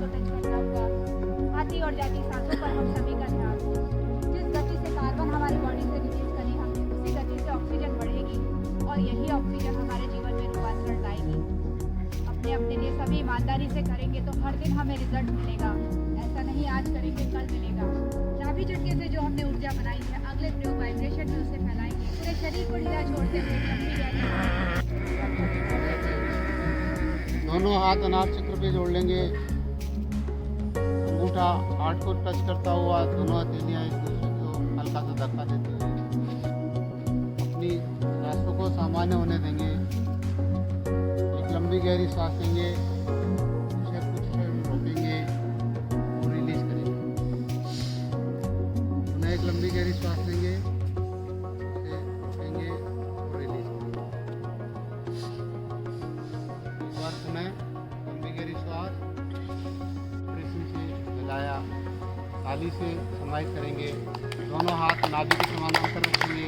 Potential drug का आती और जाती सांसों पर हम सभी का ध्यान। जिस गति से कार्बन हमारी बॉडी से रिलीज करें हमने, उसी गति से ऑक्सीजन बढ़ेगी और यही ऑक्सीजन हमारे जीवन में रूपांतरण लाएगी। अपने अपने लिए सभी ईमानदारी से करेंगे तो हर दिन हमें रिजल्ट मिलेगा। ऐसा नहीं आज करेंगे कल मिलेगा। चाबी झटके से जो हमने ऊर्जा बनाई है, अगले प्रयोग वाइब्रेशन में उसे फैलाएंगे। पूरे शरीर को ढीला छोड़ते हुए लंबी दोनों हाथ अनार चक्र पे जोड़ लेंगे। अंगूठा हार्ट को टच करता हुआ दोनों हथेलियां एक दूसरे को हल्का सा धक्का देते हुए अपनी सांसों को सामान्य होने देंगे। एक लंबी गहरी सांस लेंगे, उसे कुछ क्षण रोकेंगे और रिलीज करेंगे। पुनः एक लंबी गहरी सांस लेंगे, उसे रोकेंगे और रिलीज करेंगे। एक बार पुनः लंबी गहरी सांस से मिलाया, थाली से समाहित करेंगे। दोनों हाथ नाभि के समानांतर रखेंगे।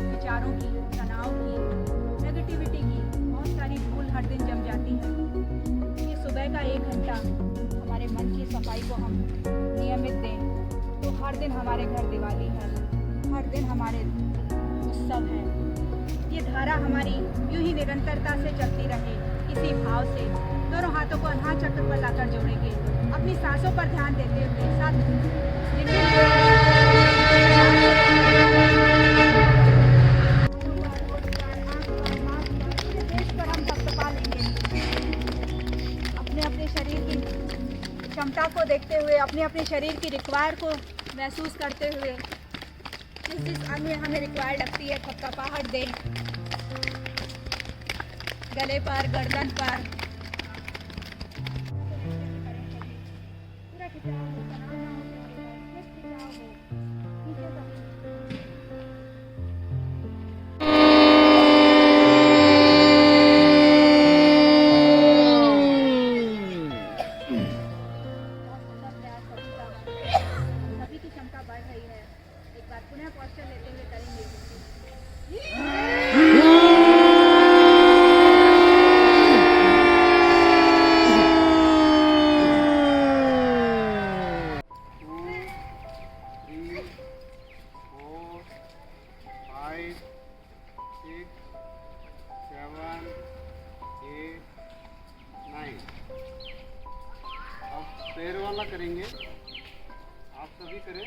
विचारों की, तनाव की, नेगेटिविटी की बहुत सारी धूल हर दिन जम जाती है। ये सुबह का 1 घंटा हमारे मन की सफाई को हम नियमित दें तो हर दिन हमारे घर दिवाली है, हर दिन हमारे उत्सव है। ये धारा हमारी यूं ही निरंतरता से चलती रहे। इसी भाव से दोनों हाथों को अनाहत चक्र पर लाकर जोड़ेंगे। अपनी सांसों पर ध्यान देते हुए साथ क्षमता को देखते हुए अपने अपने शरीर की रिक्वायर को महसूस करते हुए जिस अंग में हमें रिक्वायर लगती है थपथपाहट दें। गले पर, गर्दन पर पूरा खिंचाव हो, तनाव ना हो, खिंचाव हो, नीचे तक। सभी की क्षमता बढ़ रही है। एक बार पुनः पोस्चर लेते हुए करेंगे। पैर वाला करेंगे, आप सभी करें।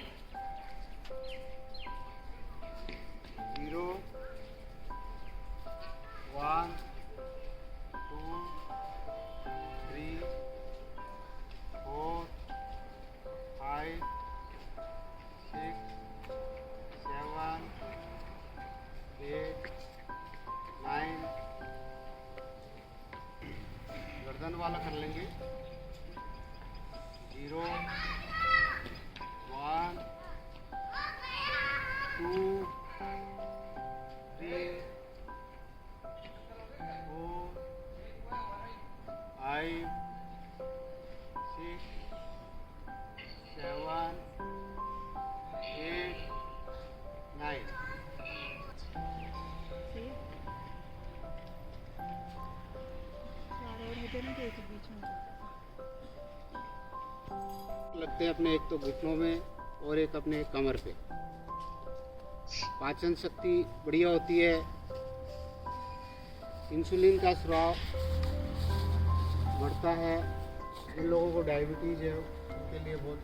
0 1 2 3 4 5 6 7 8 9। गर्दन वाला कर लेंगे। 0 1 2 3 4 5 6 7 8 9। लगते हैं अपने एक तो घुटनों में और एक अपने कमर पे। पाचन शक्ति बढ़िया होती है। इंसुलिन का स्राव बढ़ता है। जिन लोगों को डायबिटीज है उनके लिए बहुत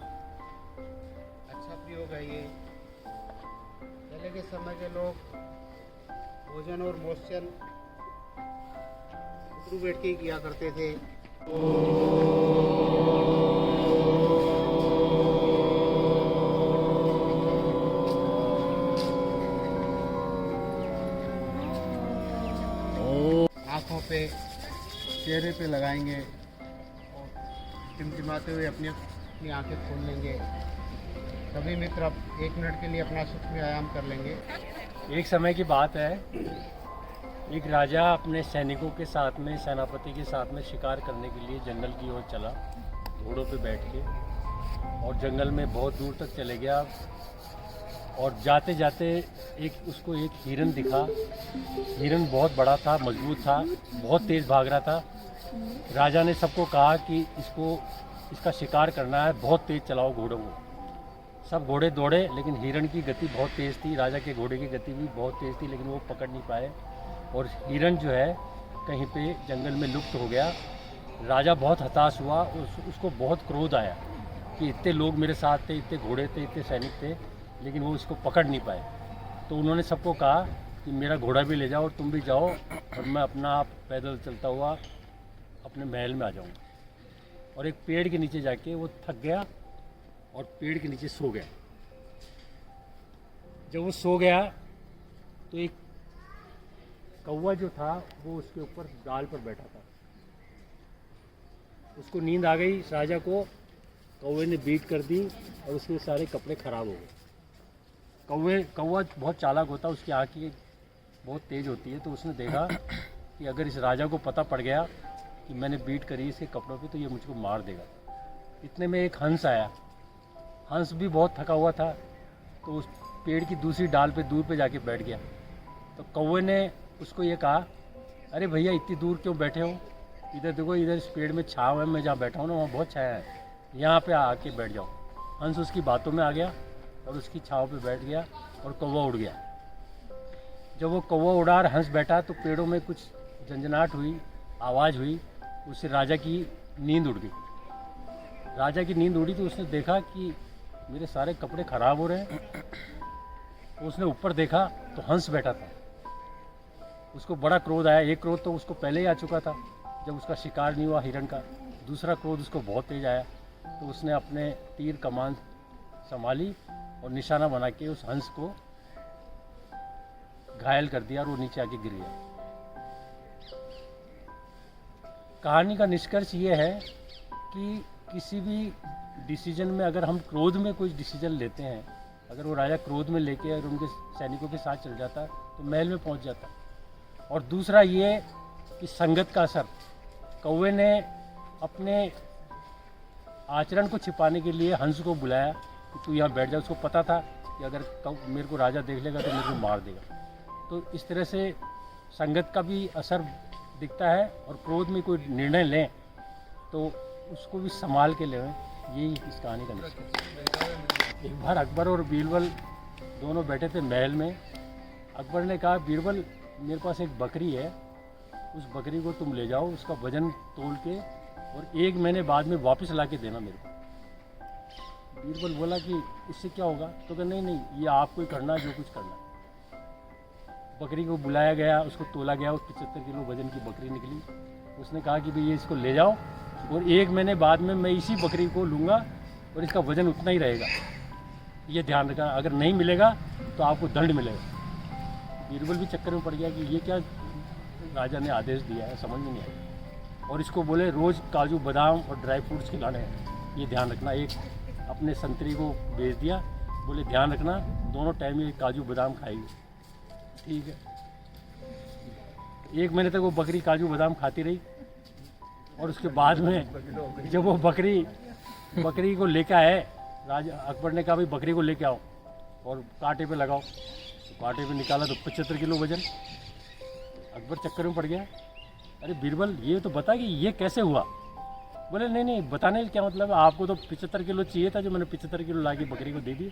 अच्छा प्रयोग है ये। पहले के समय के लोग भोजन और मोशन उठू बैठ के किया करते थे। चेहरे पे लगाएंगे और टिमटिमाते हुए अपनी आंखें खोल लेंगे। सभी मित्र अब 1 मिनट के लिए अपना सूक्ष्म व्यायाम कर लेंगे। एक समय की बात है, एक राजा अपने सैनिकों के साथ में, सेनापति के साथ में शिकार करने के लिए जंगल की ओर चला, घोड़ों पे बैठ के, और जंगल में बहुत दूर तक चले गया। और जाते जाते उसको एक हिरन दिखा। हिरन बहुत बड़ा था, मजबूत था, बहुत तेज़ भाग रहा था। राजा ने सबको कहा कि इसका शिकार करना है, बहुत तेज़ चलाओ घोड़ों को। सब घोड़े दौड़े, लेकिन हिरन की गति बहुत तेज़ थी। राजा के घोड़े की गति भी बहुत तेज़ थी, लेकिन वो पकड़ नहीं पाए और हिरन जो है कहीं पे जंगल में लुप्त हो गया। राजा बहुत हताश हुआ, उसको बहुत क्रोध आया कि इतने लोग मेरे साथ थे, इतने घोड़े थे, इतने सैनिक थे, लेकिन वो इसको पकड़ नहीं पाए। तो उन्होंने सबको कहा कि मेरा घोड़ा भी ले जाओ और तुम भी जाओ, और मैं अपना आप पैदल चलता हुआ अपने महल में आ जाऊँगा। और एक पेड़ के नीचे जाके वो थक गया और पेड़ के नीचे सो गया। जब वो सो गया तो एक कौवा जो था वो उसके ऊपर डाल पर बैठा था। उसको नींद आ गई राजा को। कौवे ने बीट कर दी और उसके सारे कपड़े खराब हो गए। कौवा बहुत चालाक होता है, उसकी आँखें बहुत तेज़ होती है। तो उसने देखा कि अगर इस राजा को पता पड़ गया कि मैंने बीट करी इसके कपड़ों पे, तो ये मुझको मार देगा। इतने में एक हंस आया। हंस भी बहुत थका हुआ था, तो उस पेड़ की दूसरी डाल पे दूर पे जाके बैठ गया। तो कौवे ने उसको ये कहा, अरे भैया इतनी दूर क्यों बैठे हो? इधर देखो, इधर इस पेड़ में छाँव है, मैं जहाँ बैठा हूँ ना वहाँ बहुत छाया है, यहाँ पे आके बैठ जाओ। हंस उसकी बातों में आ गया और उसकी छाँव पे बैठ गया और कौवा उड़ गया। जब वो कौवा उड़ा और हंस बैठा तो पेड़ों में कुछ झंझनाहट हुई, आवाज़ हुई, उससे राजा की नींद उड़ गई। राजा की नींद उड़ी तो उसने देखा कि मेरे सारे कपड़े ख़राब हो रहे हैं। तो उसने ऊपर देखा तो हंस बैठा था। उसको बड़ा क्रोध आया। एक क्रोध तो उसको पहले ही आ चुका था जब उसका शिकार नहीं हुआ हिरन का। दूसरा क्रोध उसको बहुत तेज आया, तो उसने अपने तीर कमान संभाली और निशाना बना के उस हंस को घायल कर दिया और वो नीचे आके गिर गया। कहानी का निष्कर्ष ये है कि किसी भी डिसीजन में अगर हम क्रोध में कोई डिसीजन लेते हैं, अगर वो राजा क्रोध में लेके अगर उनके सैनिकों के साथ चल जाता तो महल में पहुंच जाता। और दूसरा ये कि संगत का असर। कौवे ने अपने आचरण को छिपाने के लिए हंस को बुलाया कि तू यहाँ बैठ जा। उसको पता था कि अगर मेरे को राजा देख लेगा तो मेरे को मार देगा। तो इस तरह से संगत का भी असर दिखता है, और क्रोध में कोई निर्णय लें तो उसको भी संभाल के लें। यही इस कहानी का निष्कर्ष। एक बार अकबर और बीरबल दोनों बैठे थे महल में। अकबर ने कहा, बीरबल मेरे पास एक बकरी है, उस बकरी को तुम ले जाओ, उसका वजन तोल के और 1 महीने बाद में वापस ला के देना मेरे को। बीरबल बोला कि इससे क्या होगा? तो कहा नहीं, ये आपको ही करना, जो कुछ करना। बकरी को बुलाया गया, उसको तोला गया, उस 75 किलो वजन की बकरी निकली। उसने कहा कि भाई ये इसको ले जाओ और 1 महीने बाद में मैं इसी बकरी को लूँगा और इसका वजन उतना ही रहेगा, ये ध्यान रखना। अगर नहीं मिलेगा तो आपको दंड मिलेगा। बीरबल भी चक्कर में पड़ गया कि ये क्या राजा ने आदेश दिया है, समझ में नहीं आया। और इसको बोले रोज़ काजू बादाम और ड्राई फ्रूट्स खिलाने हैं, ये ध्यान रखना। एक अपने संतरी को भेज दिया, बोले ध्यान रखना दोनों टाइम ये काजू बादाम खाएगी। ठीक है। 1 महीने तक वो बकरी काजू बादाम खाती रही, और उसके बाद में जब वो बकरी को लेके आए, राजा अकबर ने कहा भाई बकरी को लेके आओ और कांटे पे लगाओ। तो कांटे पे निकाला तो 75 किलो वजन। अकबर चक्कर में पड़ गया, अरे बीरबल ये तो बता कि ये कैसे हुआ? बोले नहीं, बताने का क्या मतलब है, आपको तो 75 किलो चाहिए था, जो मैंने 75 किलो ला के बकरी को दे दी,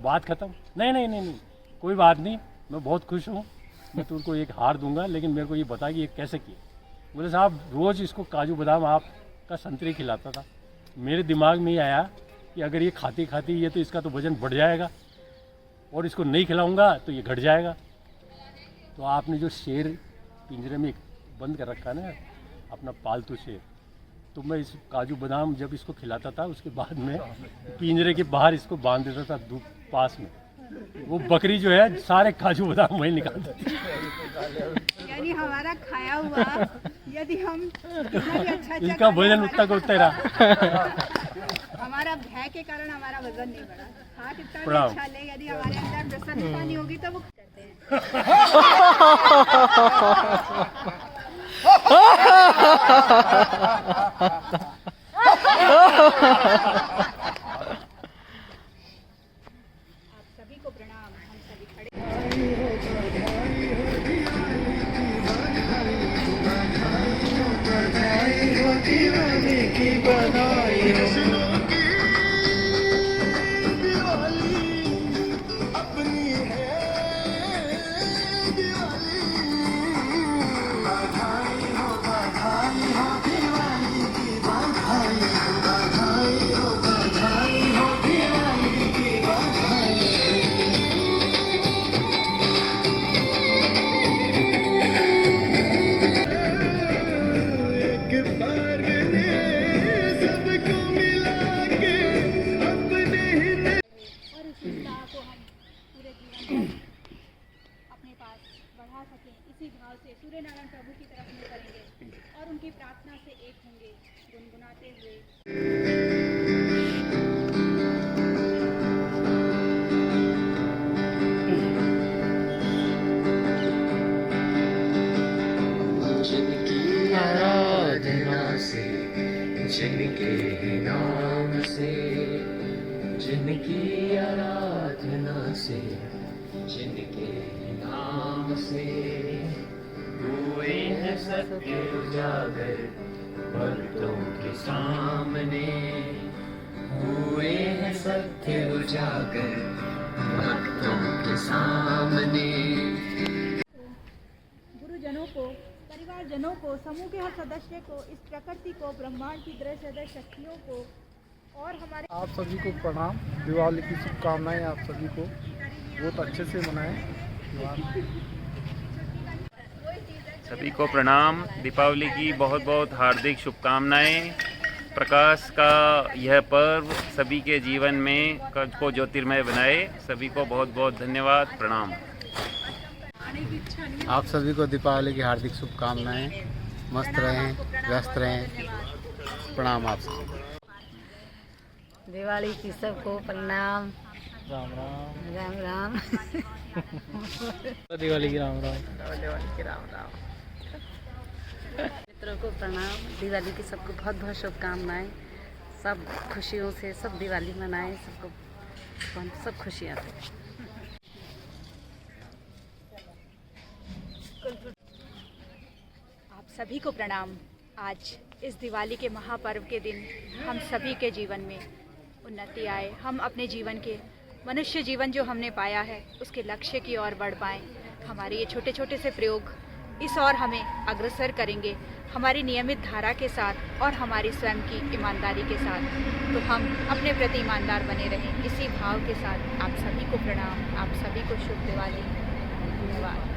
बात खत्म। नहीं, कोई बात नहीं, मैं बहुत खुश हूँ, मैं तुमको एक हार दूंगा, लेकिन मेरे को ये बता कि ये कैसे किए। बोले साहब रोज़ इसको काजू बादाम आपका संतरी खिलाता था, मेरे दिमाग में ये आया कि अगर ये खाती ये तो इसका तो वज़न बढ़ जाएगा, और इसको नहीं खिलाऊंगा तो ये घट जाएगा। तो आपने जो शेर पिंजरे में बंद कर रखा ना, अपना पालतू शेर, तो मैं इस काजू बादाम जब इसको खिलाता था उसके बाद में पिंजरे के बाहर इसको बांध देता था धूप पास में, वो बकरी जो है सारे काजू बादाम वही निकाल देती है। यानी हमारा खाया हुआ यदि हम कितना भी अच्छा इनका वजन उतना का उतना ही रहा। हमारा भय के कारण हमारा वजन नहीं बढ़ा। खा कितना भी प्रणाम। अच्छा ले, यदि हमारे अंदर प्रसन्नता नहीं होगी तो वो करते हैं। आप सभी को प्रणाम। हम सभी खड़े अपने पास बढ़ा सकें, इसी भाव से सूर्य नारायण प्रभु की तरफ मुँह करेंगे और उनकी प्रार्थना से एक होंगे, गुनगुनाते हुए। जिनकी आराधना से, जिनके ही नाम से, जिनकी आराधना से, जिनके ही नाम से हुए हैं सत्य उजागर भक्तों के सामने, हुए हैं सत्य उजागर भक्तों के सामने। गुरुजनों को, परिवारजनों को, समूह के हर सदस्य को, इस प्रकृति को, ब्रह्मांड की दृश्य शक्तियों को और हमारे आप सभी को प्रणाम। दिवाली की शुभकामनाएं आप सभी को, बहुत अच्छे से मनाएं दिवाली। सभी को प्रणाम। दीपावली की बहुत बहुत हार्दिक शुभकामनाएं। प्रकाश का यह पर्व सभी के जीवन में को ज्योतिर्मय बनाए। सभी को बहुत बहुत धन्यवाद, प्रणाम। आप सभी को दीपावली की हार्दिक शुभकामनाएं। मस्त रहें, व्यस्त रहें। प्रणाम आप सभी को। दिवाली की सबको प्रणाम। राम राम। राम राम। दिवाली की राम राम। दिवाली की राम राम। मित्रों को प्रणाम। दिवाली की सबको बहुत बहुत शुभकामनाएं। सब खुशियों से सब दिवाली मनाएं, सबको सब खुशियाँ से। आप सभी को प्रणाम। आज इस दिवाली के महापर्व के दिन हम सभी के जीवन में उन्नति आए। हम अपने जीवन के मनुष्य जीवन जो हमने पाया है उसके लक्ष्य की ओर बढ़ पाएँ। हमारे ये छोटे छोटे से प्रयोग इस ओर हमें अग्रसर करेंगे, हमारी नियमित धारा के साथ और हमारी स्वयं की ईमानदारी के साथ। तो हम अपने प्रति ईमानदार बने रहें। इसी भाव के साथ आप सभी को प्रणाम। आप सभी को शुभ दिवाली। धन्यवाद।